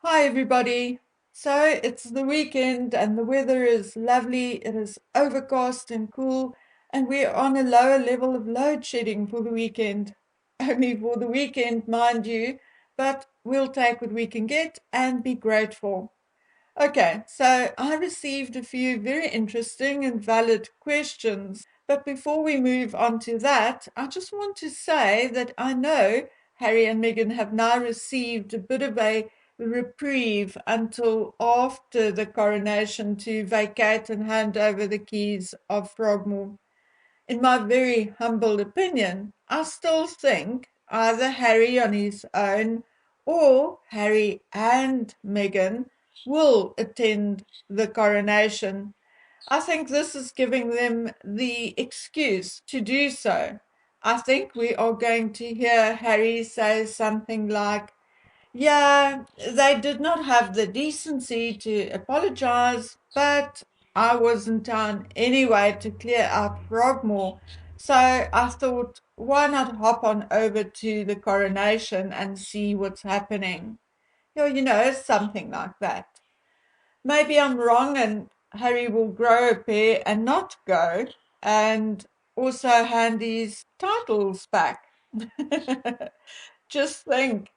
Hi, everybody. So it's the weekend and the weather is lovely. It is overcast and cool, and we're on a lower level of load shedding for the weekend. Only for the weekend, mind you, but we'll take what we can get and be grateful. Okay, so I received a few very interesting and valid questions. But before we move on to that, I just want to say that I know Harry and Meghan have now received a bit of a reprieve until after the coronation to vacate and hand over the keys of Frogmore. In my very humble opinion, I still think either Harry on his own or Harry and Meghan will attend the coronation. I think this is giving them the excuse to do so. I think we are going to hear Harry say something like, yeah, they did not have the decency to apologize, but I was in town anyway to clear out Frogmore. So I thought, why not hop on over to the coronation and see what's happening? Something like that. Maybe I'm wrong and Harry will grow a pair and not go, and also hand his titles back. Just think,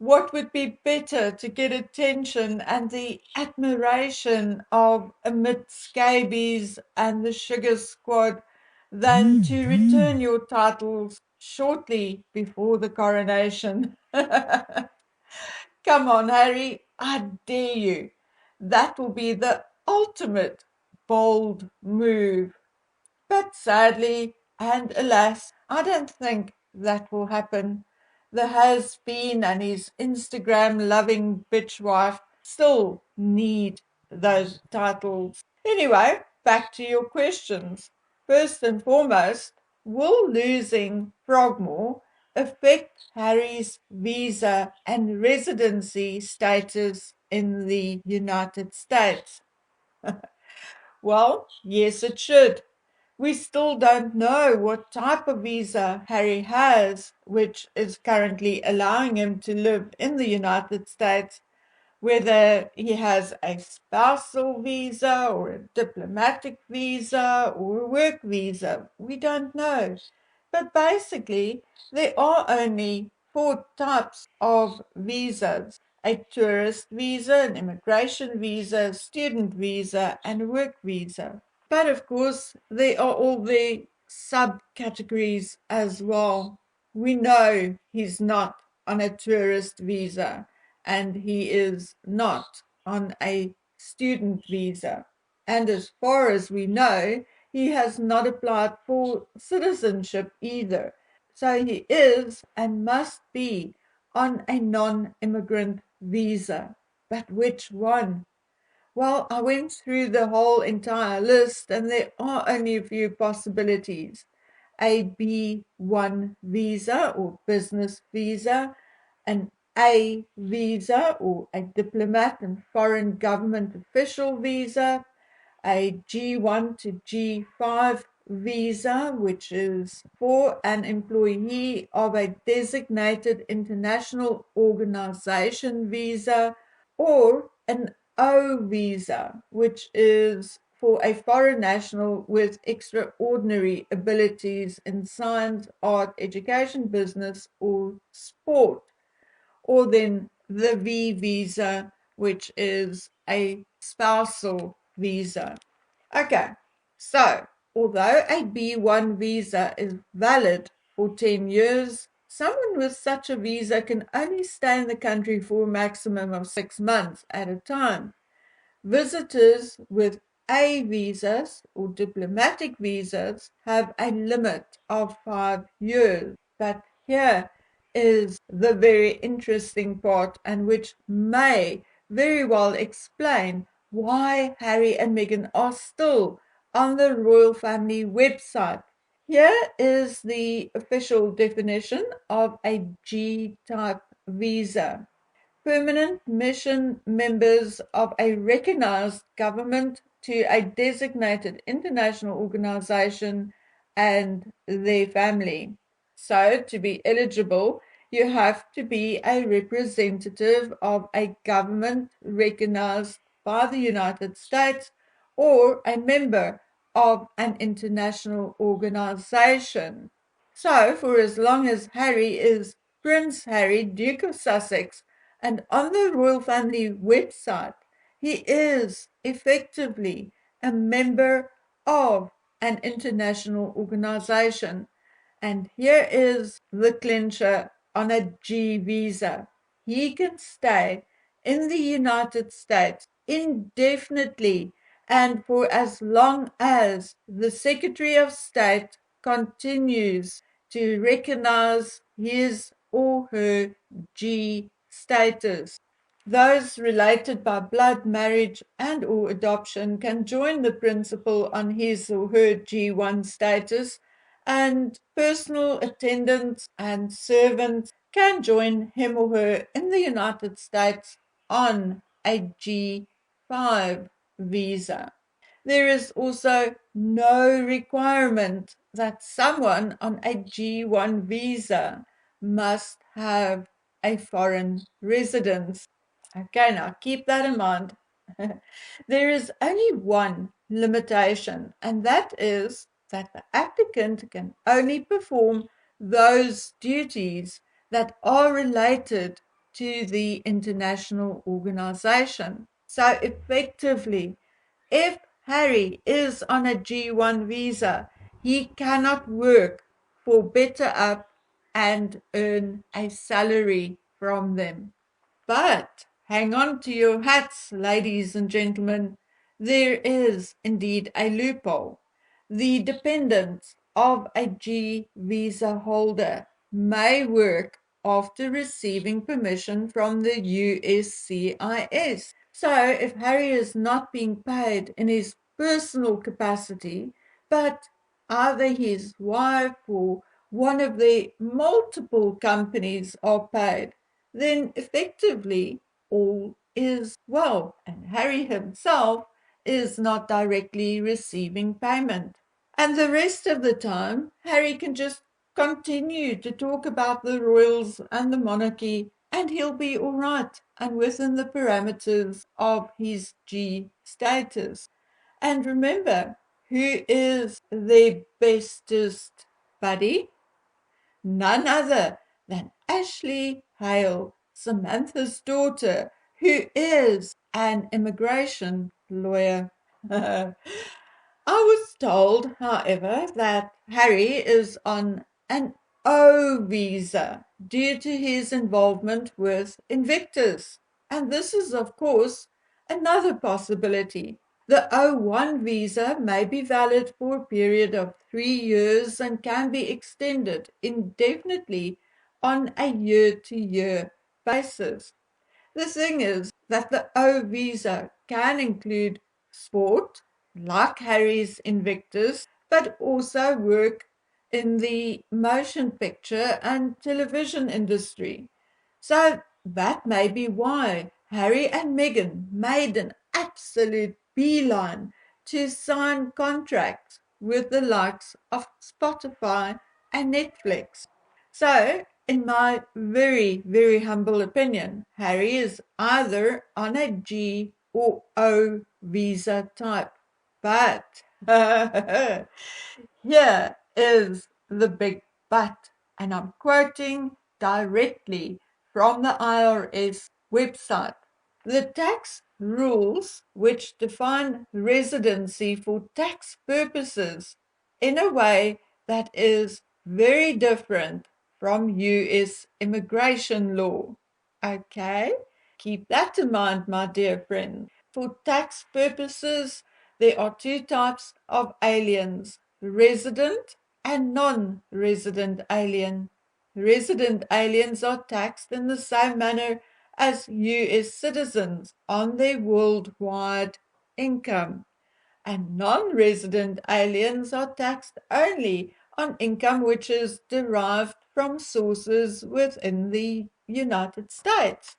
what would be better to get attention and the admiration of amid scabies and the sugar squad than to return your titles shortly before the coronation? Come on, Harry, I dare you. That will be the ultimate bold move. But sadly, and alas, I don't think that will happen. The has-been and his Instagram-loving bitch wife still need those titles. Anyway, back to your questions. First and foremost, will losing Frogmore affect Harry's visa and residency status in the United States? Well, yes, it should. We still don't know what type of visa Harry has, which is currently allowing him to live in the United States, whether he has a spousal visa or a diplomatic visa or a work visa. We don't know. But basically, there are only four types of visas: a tourist visa, an immigration visa, a student visa, and a work visa. But of course, there are all the subcategories as well. We know he's not on a tourist visa and he is not on a student visa. And as far as we know, he has not applied for citizenship either. So he is and must be on a non immigrant visa. But which one? Well, I went through the whole entire list, and there are only a few possibilities: a B1 visa or business visa, an A visa or a diplomat and foreign government official visa, a G1 to G5 visa, which is for an employee of a designated international organization visa, or an O visa, which is for a foreign national with extraordinary abilities in science, art, education, business, or sport. Or then the V visa, which is a spousal visa. Okay, so although a B1 visa is valid for 10 years, someone with such a visa can only stay in the country for a maximum of 6 months at a time. Visitors with A visas or diplomatic visas have a limit of 5 years. But here is the very interesting part, and which may very well explain why Harry and Meghan are still on the royal family website. Here is the official definition of a G type visa: permanent mission members of a recognized government to a designated international organization and their family. So, to be eligible, you have to be a representative of a government recognized by the United States or a member of an international organization. So, for as long as Harry is Prince Harry, Duke of Sussex, and on the royal family website, he is effectively a member of an international organization. And here is the clincher on a G visa. He can stay in the United States indefinitely and for as long as the Secretary of State continues to recognize his or her G status. Those related by blood, marriage, and or adoption can join the principal on his or her G1 status, and personal attendants and servants can join him or her in the United States on a G5 visa. There is also no requirement that someone on a G1 visa must have a foreign residence. Okay, now keep that in mind. There is only one limitation, and that is that the applicant can only perform those duties that are related to the international organization. So effectively, if Harry is on a G1 visa, he cannot work for Better Up and earn a salary from them. But hang on to your hats, ladies and gentlemen. There is indeed a loophole. The dependents of a G visa holder may work after receiving permission from the USCIS. So if Harry is not being paid in his personal capacity, but either his wife or one of the multiple companies are paid, then effectively all is well, and Harry himself is not directly receiving payment. And the rest of the time, Harry can just continue to talk about the royals and the monarchy, and he'll be all right and within the parameters of his G status. And remember, who is their bestest buddy? None other than Ashley Hale, Samantha's daughter, who is an immigration lawyer. I was told, however, that Harry is on an O visa due to his involvement with Invictus. And this is, of course, another possibility. The O1 visa may be valid for a period of 3 years and can be extended indefinitely on a year-to-year basis. The thing is that the O visa can include sport, like Harry's Invictus, but also work in the motion picture and television industry. So that may be why Harry and Meghan made an absolute beeline to sign contracts with the likes of Spotify and Netflix. So, in my very, very humble opinion, Harry is either on a G or O visa type. But here is the big but, and I'm quoting directly from the IRS website. The tax rules which define residency for tax purposes in a way that is very different from US immigration law. Okay? Keep that in mind, my dear friend. For tax purposes, there are two types of aliens, resident and non-resident alien. Resident aliens are taxed in the same manner as US citizens on their worldwide income, and non-resident aliens are taxed only on income which is derived from sources within the United States.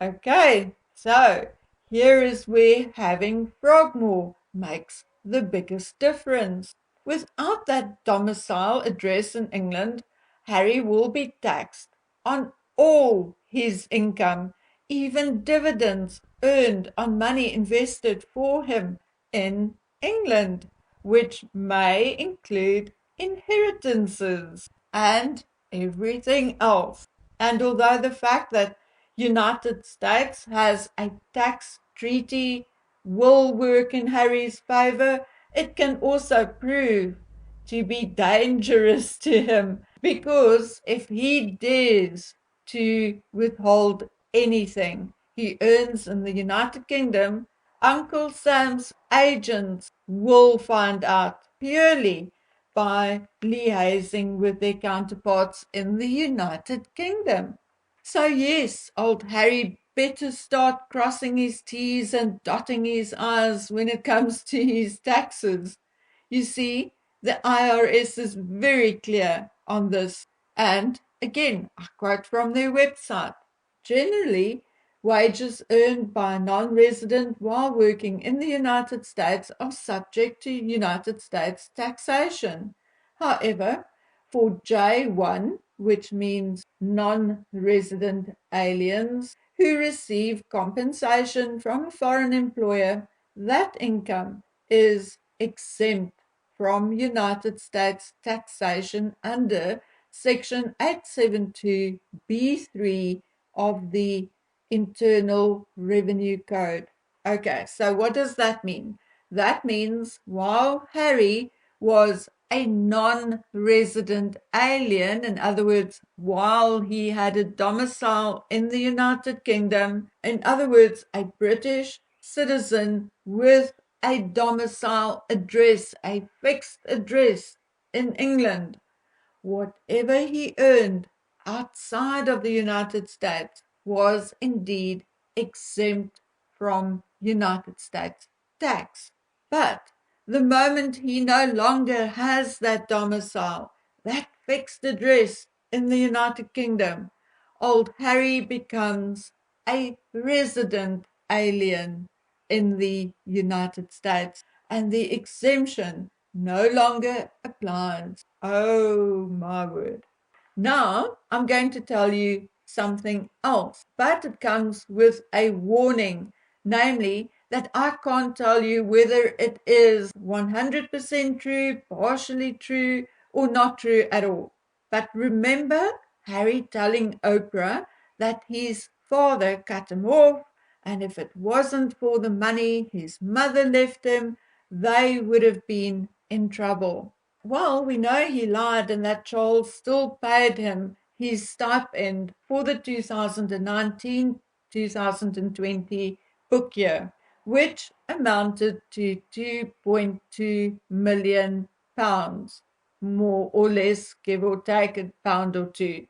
Okay, so here is where having Frogmore makes the biggest difference. Without that domicile address in England, Harry will be taxed on all his income, even dividends earned on money invested for him in England, which may include inheritances and everything else. And although the fact that United States has a tax treaty will work in Harry's favor, it can also prove to be dangerous to him, because if he dares to withhold anything he earns in the United Kingdom, Uncle Sam's agents will find out purely by liaising with their counterparts in the United Kingdom. So yes, old Harry better start crossing his T's and dotting his I's when it comes to his taxes. You see, the IRS is very clear on this. And again, I quote from their website. Generally, wages earned by a non-resident while working in the United States are subject to United States taxation. However, for J1, which means non-resident aliens who receive compensation from a foreign employer, that income is exempt from United States taxation under Section 872B3 of the Internal Revenue Code. Okay, so what does that mean? That means while Harry was a non-resident alien, in other words, while he had a domicile in the United Kingdom, in other words, a British citizen with a domicile address, a fixed address in England, whatever he earned outside of the United States was indeed exempt from United States tax. But the moment he no longer has that domicile, that fixed address in the United Kingdom, old Harry becomes a resident alien in the United States, and the exemption no longer applies. Oh my word. Now I'm going to tell you something else, but it comes with a warning, namely that I can't tell you whether it is 100% true, partially true, or not true at all. But remember Harry telling Oprah that his father cut him off, and if it wasn't for the money his mother left him, they would have been in trouble. Well, we know he lied and that Charles still paid him his stipend for the 2019-2020 book year, which amounted to £2.2 million, more or less, give or take a pound or two.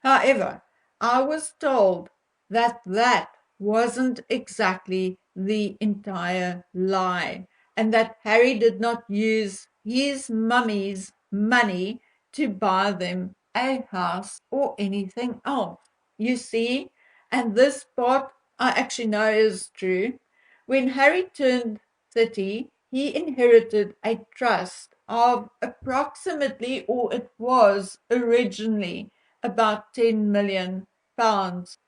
However, I was told that that wasn't exactly the entire lie, and that Harry did not use his mummy's money to buy them a house or anything else. You see, and this part I actually know is true. When Harry turned 30, he inherited a trust of approximately, or it was originally, about £10 million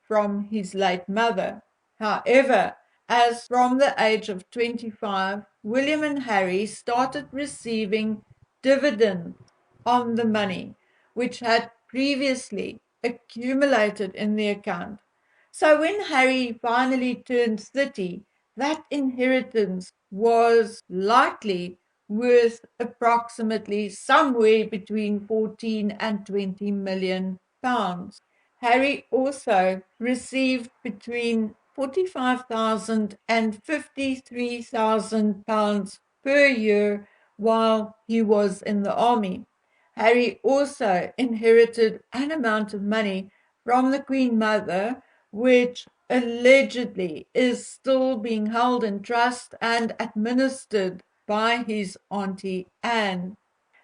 from his late mother. However, as from the age of 25, William and Harry started receiving dividends on the money which had previously accumulated in the account. So when Harry finally turned 30, that inheritance was likely worth approximately somewhere between 14 and 20 million pounds. Harry also received between 45,000 and 53,000 pounds per year while he was in the army. Harry also inherited an amount of money from the Queen Mother, which allegedly is still being held in trust and administered by his Auntie Anne.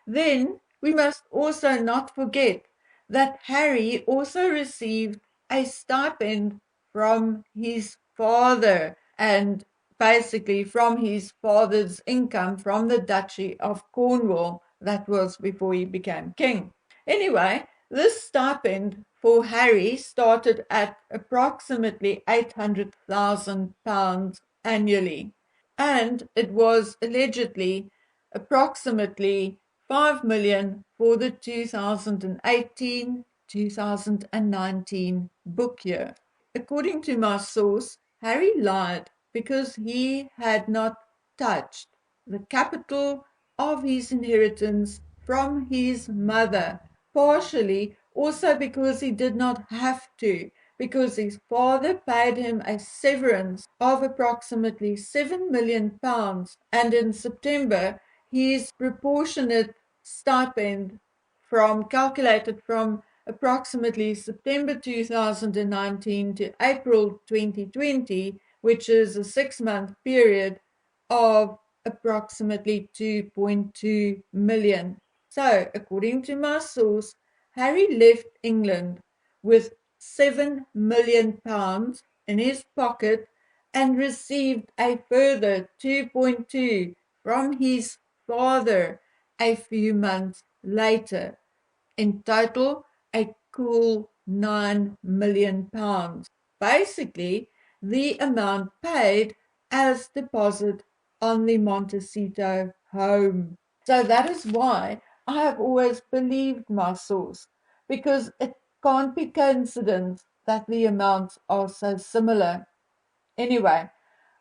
Then we must also not forget that Harry also received a stipend from his father, and basically from his father's income from the Duchy of Cornwall. That was before he became king. Anyway, This stipend for Harry started at approximately £800,000 annually, and it was allegedly approximately 5 million for the 2018-2019 book year. According to my source, Harry lied because he had not touched the capital of his inheritance from his mother, partially also because he did not have to, because his father paid him a severance of approximately £7 million, and in September his proportionate stipend calculated from approximately September 2019 to April 2020, which is a 6-month period of approximately 2.2 million. So, according to my source, Harry left England with £7 million in his pocket and received a further 2.2 from his father a few months later. In total, a cool £9 million. Basically, the amount paid as deposit on the Montecito home. So that is why I have always believed my source, because it can't be coincidence that the amounts are so similar. Anyway,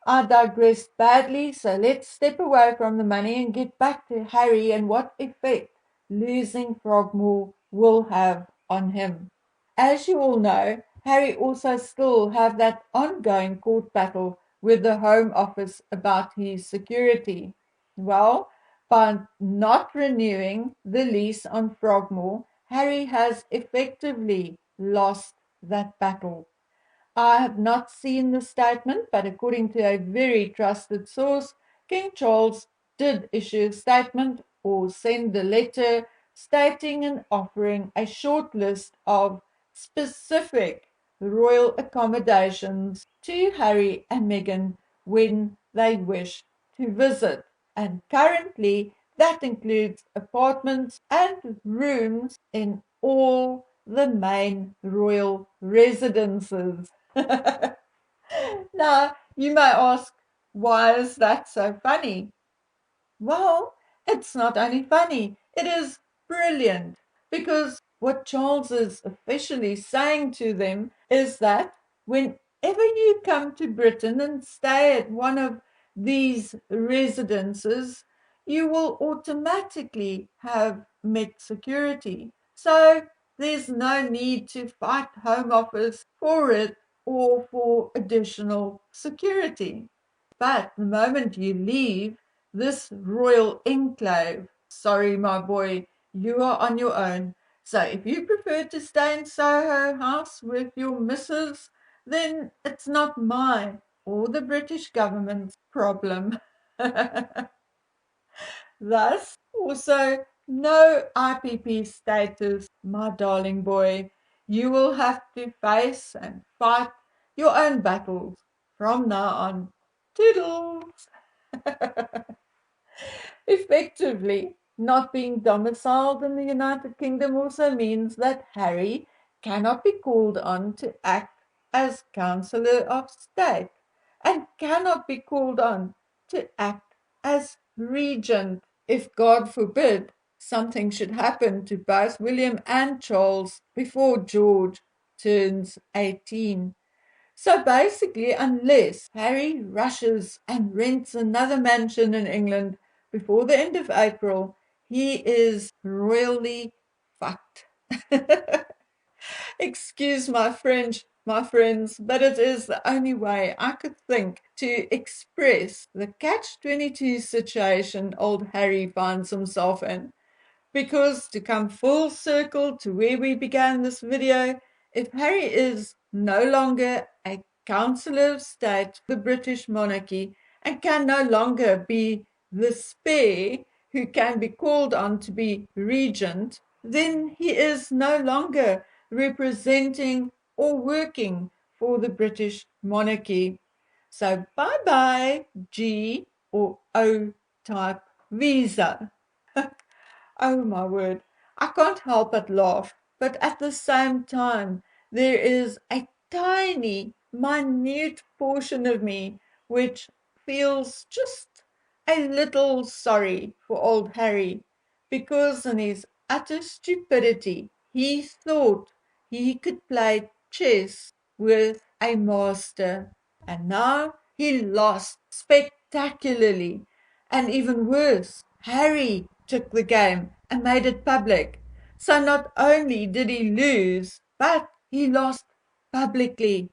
I digressed badly, so let's step away from the money and get back to Harry and what effect losing Frogmore will have on him. As you all know, Harry also still have that ongoing court battle with the Home Office about his security. Well, by not renewing the lease on Frogmore, Harry has effectively lost that battle. I have not seen the statement, but according to a very trusted source, King Charles did issue a statement or send a letter stating and offering a short list of specific royal accommodations to Harry and Meghan when they wish to visit. And currently, that includes apartments and rooms in all the main royal residences. Now, you may ask, why is that so funny? Well, it's not only funny, it is brilliant, because what Charles is officially saying to them is that whenever you come to Britain and stay at one of these residences, you will automatically have Met security. So there's no need to fight Home Office for it or for additional security. But the moment you leave this royal enclave, sorry, my boy, you are on your own. So if you prefer to stay in Soho House with your missus, then it's not my or the British government's problem. Thus, also, no IPP status, my darling boy. You will have to face and fight your own battles from now on. Toodles! Effectively, not being domiciled in the United Kingdom also means that Harry cannot be called on to act as Councillor of State and cannot be called on to act as Regent if, God forbid, something should happen to both William and Charles before George turns 18. So basically, unless Harry rushes and rents another mansion in England before the end of April, he is royally fucked. Excuse my French, my friends, but it is the only way I could think to express the catch-22 situation old Harry finds himself in. Because to come full circle to where we began this video, if Harry is no longer a Councillor of State, the British monarchy, and can no longer be the spare who can be called on to be regent, then he is no longer representing or working for the British monarchy. So bye-bye G or O type visa. Oh my word, I can't help but laugh, but at the same time, there is a tiny, minute portion of me which feels just a little sorry for old Harry, because in his utter stupidity, he thought he could play chess with a master, and now he lost spectacularly. And even worse, Harry took the game and made it public. So not only did he lose, but he lost publicly.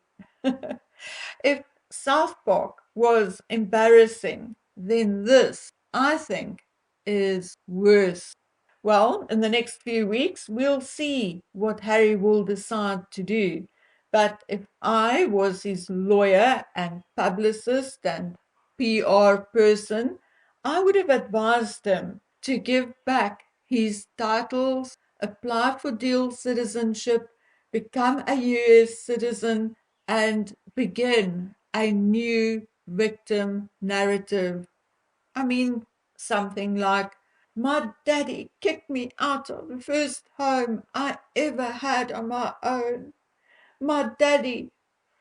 If South Park was embarrassing, then this, I think, is worse. Well, in the next few weeks, we'll see what Harry will decide to do. But if I was his lawyer and publicist and PR person, I would have advised him to give back his titles, apply for dual citizenship, become a US citizen, and begin a new victim narrative. I mean, something like, my daddy kicked me out of the first home I ever had on my own. My daddy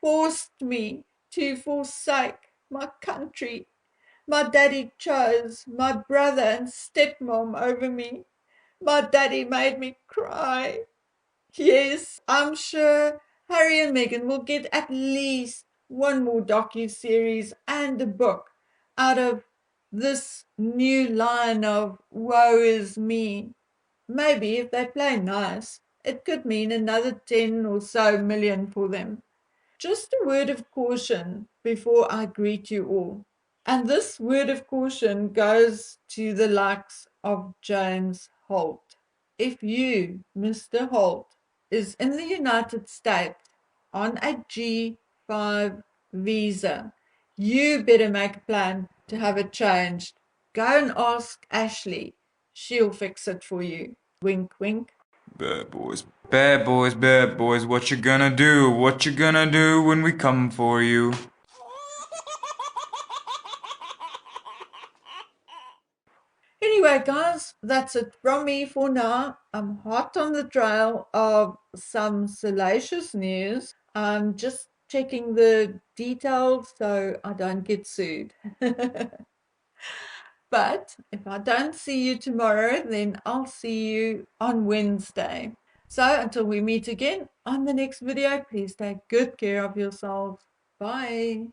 forced me to forsake my country. My daddy chose my brother and stepmom over me. My daddy made me cry. Yes, I'm sure Harry and Meghan will get at least one more docu-series and a book out of this new line of woe is me. Maybe if they play nice, it could mean another 10 or so million for them. Just a word of caution before I greet you all. And this word of caution goes to the likes of James Holt. If you, Mr. Holt, is in the United States on a G5 visa, you better make a plan to have it changed. Go and ask Ashley. She'll fix it for you. Wink, wink. Bad boys, bad boys, bad boys, what you gonna do? What you gonna do when we come for you? Anyway, guys, that's it from me for now. I'm hot on the trail of some salacious news. I'm just checking the details so I don't get sued. But if I don't see you tomorrow, then I'll see you on Wednesday. So until we meet again on the next video, please take good care of yourselves. Bye.